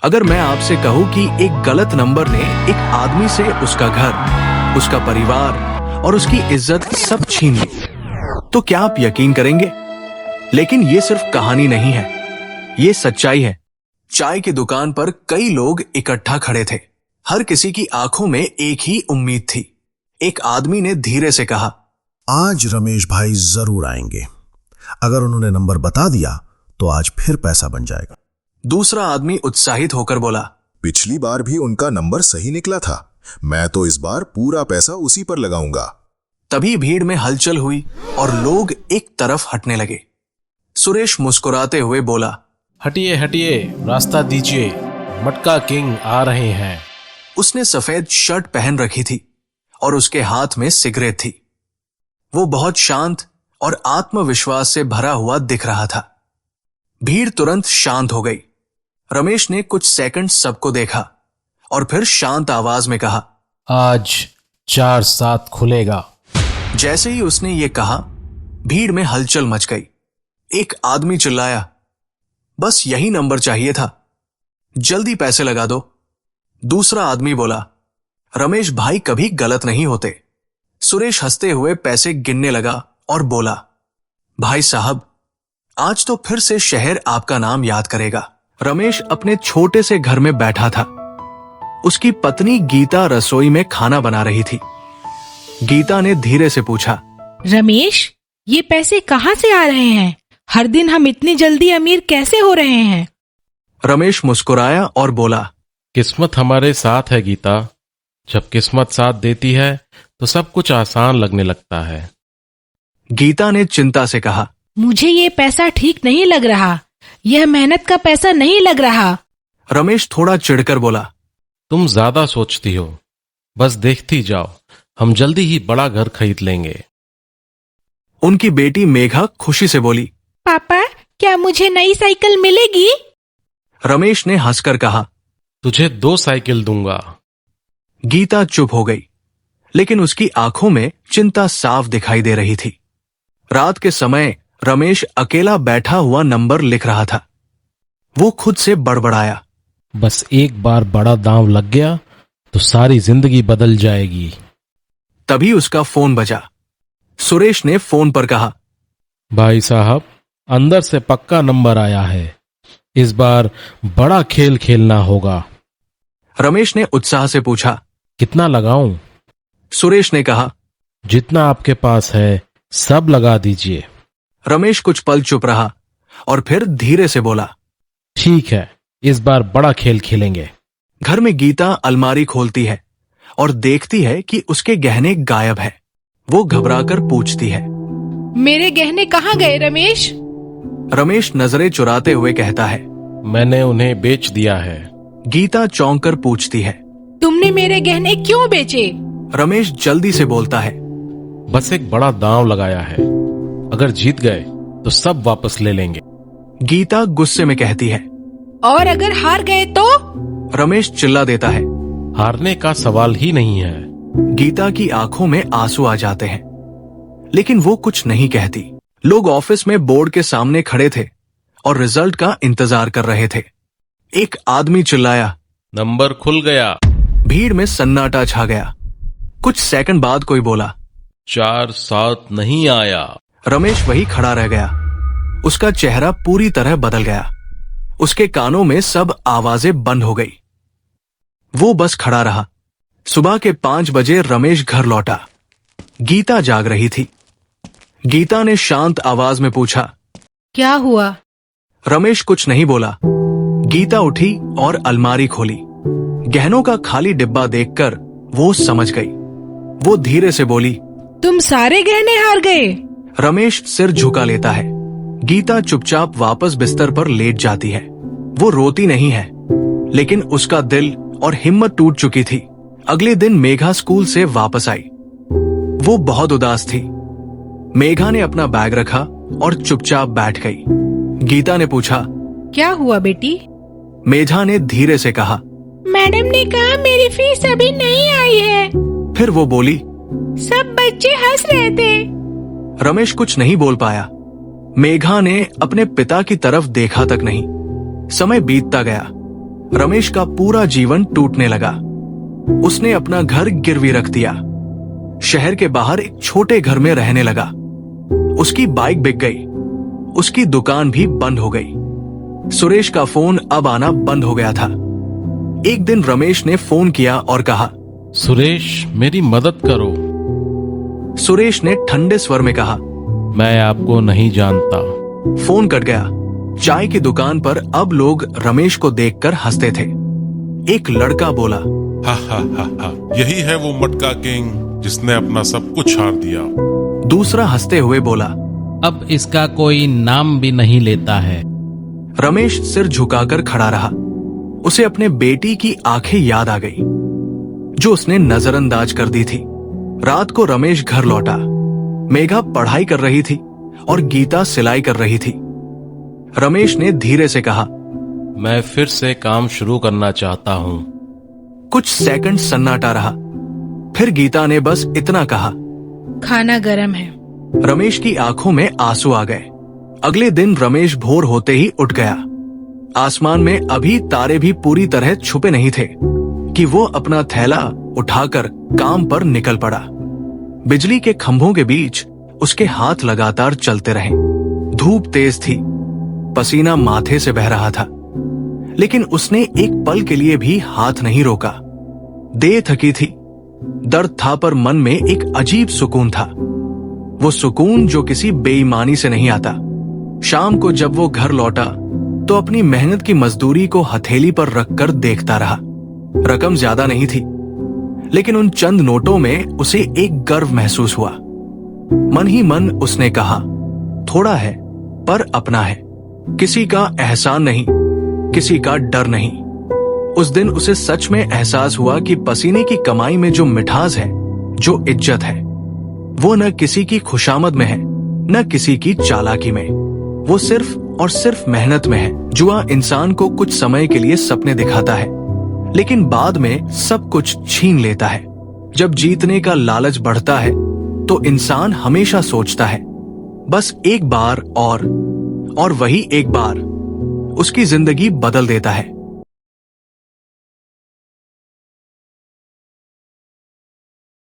अगर मैं आपसे कहूं कि एक गलत नंबर ने एक आदमी से उसका घर, उसका परिवार और उसकी इज्जत सब छीन ली, तो क्या आप यकीन करेंगे? लेकिन ये सिर्फ कहानी नहीं है, ये सच्चाई है। चाय की दुकान पर कई लोग इकट्ठा खड़े थे। हर किसी की आंखों में एक ही उम्मीद थी। एक आदमी ने धीरे से कहा, आज रमेश भाई जरूर आएंगे। अगर उन्होंने नंबर बता दिया तो आज फिर पैसा बन जाएगा। दूसरा आदमी उत्साहित होकर बोला, पिछली बार भी उनका नंबर सही निकला था। मैं तो इस बार पूरा पैसा उसी पर लगाऊंगा। तभी भीड़ में हलचल हुई और लोग एक तरफ हटने लगे। सुरेश मुस्कुराते हुए बोला, हटिए हटिए, रास्ता दीजिए, मटका किंग आ रहे हैं। उसने सफेद शर्ट पहन रखी थी और उसके हाथ में सिगरेट थी। वो बहुत शांत और आत्मविश्वास से भरा हुआ दिख रहा था। भीड़ तुरंत शांत हो गई। रमेश ने कुछ सेकंड सबको देखा और फिर शांत आवाज में कहा, आज 4-7 खुलेगा। जैसे ही उसने ये कहा, भीड़ में हलचल मच गई। एक आदमी चिल्लाया, बस यही नंबर चाहिए था, जल्दी पैसे लगा दो। दूसरा आदमी बोला, रमेश भाई कभी गलत नहीं होते। सुरेश हंसते हुए पैसे गिनने लगा और बोला, भाई साहब, आज तो फिर से शहर आपका नाम याद करेगा। रमेश अपने छोटे से घर में बैठा था। उसकी पत्नी गीता रसोई में खाना बना रही थी। गीता ने धीरे से पूछा, रमेश, ये पैसे कहाँ से आ रहे हैं? हर दिन हम इतनी जल्दी अमीर कैसे हो रहे हैं? रमेश मुस्कुराया और बोला, किस्मत हमारे साथ है गीता। जब किस्मत साथ देती है तो सब कुछ आसान लगने लगता है। गीता ने चिंता से कहा, मुझे ये पैसा ठीक नहीं लग रहा। यह मेहनत का पैसा नहीं लग रहा। रमेश थोड़ा चिढ़कर बोला, तुम ज्यादा सोचती हो, बस देखती जाओ, हम जल्दी ही बड़ा घर खरीद लेंगे। उनकी बेटी मेघा खुशी से बोली, पापा, क्या मुझे नई साइकिल मिलेगी? रमेश ने हंसकर कहा, तुझे 2 साइकिल दूंगा। गीता चुप हो गई, लेकिन उसकी आंखों में चिंता साफ दिखाई दे रही थी। रात के समय रमेश अकेला बैठा हुआ नंबर लिख रहा था। वो खुद से बड़बड़ाया, बस एक बार बड़ा दांव लग गया तो सारी जिंदगी बदल जाएगी। तभी उसका फोन बजा। सुरेश ने फोन पर कहा, भाई साहब, अंदर से पक्का नंबर आया है। इस बार बड़ा खेल खेलना होगा। रमेश ने उत्साह से पूछा, कितना लगाऊं? सुरेश ने कहा, जितना आपके पास है सब लगा दीजिए। रमेश कुछ पल चुप रहा और फिर धीरे से बोला, ठीक है, इस बार बड़ा खेल खेलेंगे। घर में गीता अलमारी खोलती है और देखती है कि उसके गहने गायब है। वो घबराकर पूछती है, मेरे गहने कहाँ गए रमेश? रमेश नजरें चुराते हुए कहता है, मैंने उन्हें बेच दिया है। गीता चौंक कर पूछती है, तुमने मेरे गहने क्यों बेचे? रमेश जल्दी से बोलता है, बस एक बड़ा दांव लगाया है, अगर जीत गए तो सब वापस ले लेंगे। गीता गुस्से में कहती है, और अगर हार गए तो? रमेश चिल्ला देता है। हारने का सवाल ही नहीं है। गीता की आंखों में आंसू आ जाते हैं, लेकिन वो कुछ नहीं कहती। लोग ऑफिस में बोर्ड के सामने खड़े थे और रिजल्ट का इंतजार कर रहे थे। एक आदमी चिल्लाया, नंबर खुल गया। भीड़ में सन्नाटा छा गया। कुछ सेकंड बाद कोई बोला, 4-7 नहीं आया। रमेश वही खड़ा रह गया। उसका चेहरा पूरी तरह बदल गया। उसके कानों में सब आवाजें बंद हो गई। वो बस खड़ा रहा। सुबह के 5 बजे रमेश घर लौटा। गीता जाग रही थी। गीता ने शांत आवाज में पूछा, क्या हुआ? रमेश कुछ नहीं बोला। गीता उठी और अलमारी खोली। गहनों का खाली डिब्बा देखकर वो समझ गई। वो धीरे से बोली, तुम सारे गहने हार गए? रमेश सिर झुका लेता है। गीता चुपचाप वापस बिस्तर पर लेट जाती है। वो रोती नहीं है, लेकिन उसका दिल और हिम्मत टूट चुकी थी। अगले दिन मेघा स्कूल से वापस आई। वो बहुत उदास थी। मेघा ने अपना बैग रखा और चुपचाप बैठ गई। गीता ने पूछा, क्या हुआ बेटी? मेघा ने धीरे से कहा, मैडम ने कहा मेरी फीस अभी नहीं आई है। फिर वो बोली, सब बच्चे हंस रहे थे। रमेश कुछ नहीं बोल पाया। मेघा ने अपने पिता की तरफ देखा तक नहीं। समय बीतता गया। रमेश का पूरा जीवन टूटने लगा। उसने अपना घर गिरवी रख दिया, शहर के बाहर एक छोटे घर में रहने लगा। उसकी बाइक बिक गई, उसकी दुकान भी बंद हो गई। सुरेश का फोन अब आना बंद हो गया था। एक दिन रमेश ने फोन किया और कहा, सुरेश मेरी मदद करो। सुरेश ने ठंडे स्वर में कहा, मैं आपको नहीं जानता। फोन कट गया। चाय की दुकान पर अब लोग रमेश को देखकर हंसते थे। एक लड़का बोला, हा हा हा हा, यही है वो मटका किंग जिसने अपना सब कुछ हार दिया। दूसरा हंसते हुए बोला, अब इसका कोई नाम भी नहीं लेता है। रमेश सिर झुकाकर खड़ा रहा। उसे अपने बेटी की आंखें याद आ गई, जो उसने नजरअंदाज कर दी थी। रात को रमेश घर लौटा। मेघा पढ़ाई कर रही थी और गीता सिलाई कर रही थी। रमेश ने धीरे से कहा, मैं फिर से काम शुरू करना चाहता हूँ। कुछ सेकंड सन्नाटा रहा। फिर गीता ने बस इतना कहा, खाना गरम है। रमेश की आंखों में आंसू आ गए। अगले दिन रमेश भोर होते ही उठ गया। आसमान में अभी तारे भी पूरी तरह छुपे नहीं थे कि वो अपना थैला उठाकर काम पर निकल पड़ा। बिजली के खंभों के बीच उसके हाथ लगातार चलते रहे। धूप तेज थी, पसीना माथे से बह रहा था, लेकिन उसने एक पल के लिए भी हाथ नहीं रोका। देह थकी थी, दर्द था, पर मन में एक अजीब सुकून था। वो सुकून जो किसी बेईमानी से नहीं आता। शाम को जब वो घर लौटा तो अपनी मेहनत की मजदूरी को हथेली पर रखकर देखता रहा। रकम ज्यादा नहीं थी, लेकिन उन चंद नोटों में उसे एक गर्व महसूस हुआ। मन ही मन उसने कहा, थोड़ा है पर अपना है, किसी का एहसान नहीं, किसी का डर नहीं। उस दिन उसे सच में एहसास हुआ कि पसीने की कमाई में जो मिठास है, जो इज्जत है, वो न किसी की खुशामद में है, न किसी की चालाकी में। वो सिर्फ और सिर्फ मेहनत में है। जुआ इंसान को कुछ समय के लिए सपने दिखाता है, लेकिन बाद में सब कुछ छीन लेता है। जब जीतने का लालच बढ़ता है तो इंसान हमेशा सोचता है, बस एक बार और वही एक बार उसकी जिंदगी बदल देता है।